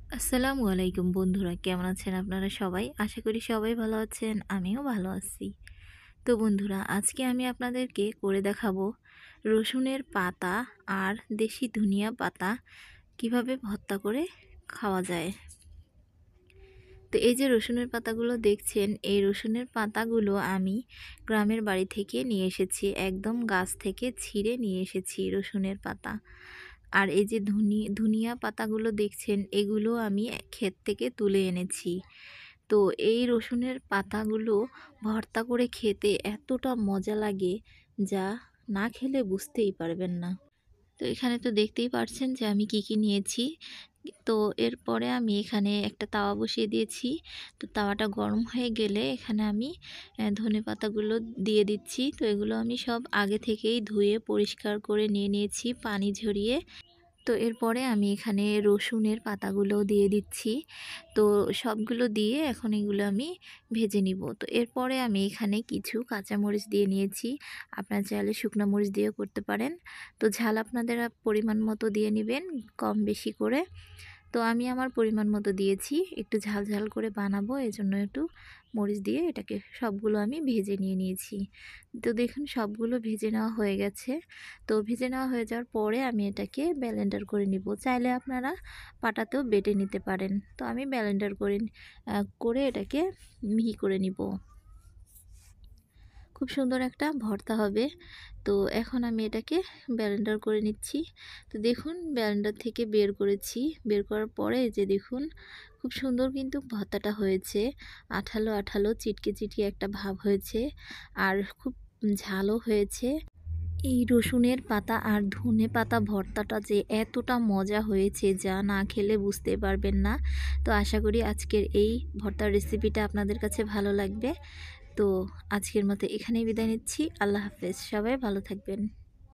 আসসালামু আলাইকুম বন্ধুরা, কেমন আছেন আপনারা সবাই? আশা করি সবাই ভালো আছেন, আমিও ভালো আছি। তো বন্ধুরা, আজকে আমি আপনাদেরকে করে দেখাবো রসুনের পাতা আর দেশি ধনিয়া পাতা কিভাবে ভর্তা করে খাওয়া যায়। তো এই যে রসুনের পাতাগুলো দেখছেন, এই রসুনের পাতাগুলো আমি গ্রামের বাড়ি থেকে নিয়ে এসেছি, একদম গাছ থেকে ছিঁড়ে নিয়ে এসেছি রসুনের পাতা। আর এই যে ধনিয়া পাতাগুলো দেখছেন, এগুলো আমি ক্ষেত থেকে তুলে এনেছি। তো এই রসুনের পাতাগুলো ভর্তা করে খেতে এতটা মজা লাগে, যা না খেলে বুঝতেই পারবেন না। তো এখানে তো দেখতেই পারছেন যে আমি কি নিয়েছি। তো এরপরে আমি এখানে একটা তাওয়া বসিয়ে দিয়েছি। তো তাওয়াটা গরম হয়ে গেলে এখানে আমি ধনেপাতাগুলো দিয়ে দিচ্ছি। তো এগুলো আমি সব আগে থেকেই ধুয়ে পরিষ্কার করে নিয়ে নিয়েছি পানি ঝরিয়ে। তো এরপরে আমি এখানে রসুনের পাতাগুলো দিয়ে দিচ্ছি। তো সবগুলো দিয়ে এখন এগুলো আমি ভেজে নিব। তো এরপরে আমি এখানে কিছু কাঁচামরিচ দিয়ে নিয়েছি। আপনারা চাইলে শুকনো মরিচ দিয়েও করতে পারেন। তো ঝাল আপনাদের পরিমাণ মতো দিয়ে নেবেন, কম বেশি করে। তো আমি আমার পরিমাণ মতো দিয়েছি, একটু ঝাল ঝাল করে বানাবো, এজন্য একটু মরিচ দিয়ে এটাকে সবগুলো আমি ভেজে নিয়েছি। তো দেখুন সবগুলো ভেজে নেওয়া হয়ে গেছে। তো ভেজে নেওয়া হয়ে যাওয়ার পরে আমি এটাকে ব্লেন্ডার করে নিব। চাইলে আপনারা পাটাতেও বেটে নিতে পারেন। তো আমি ব্লেন্ডার করে এটাকে মিহি করে নিব। খুব সুন্দর একটা ভর্তা হবে। তো এখন আমি এটাকে ব্লেন্ডার করে নিচ্ছি। তো দেখুন ব্লেন্ডার থেকে বের করেছি। বের করার পরে এই যে দেখুন খুব সুন্দর কিন্তু ভর্তাটা হয়েছে। আঠালো আঠালো চিটকে চিটকে একটা ভাব হয়েছে, আর খুব ঝালও হয়েছে। এই রসুনের পাতা আর ধনে পাতা ভর্তাটা যে এতটা মজা হয়েছে, যা না খেলে বুঝতে পারবেন না। তো আশা করি আজকের এই ভর্তার রেসিপিটা আপনাদের কাছে ভালো লাগবে। তো আজকের মতো এখানেই বিদায় নিচ্ছি। আল্লাহ হাফেজ, সবাই ভালো থাকবেন।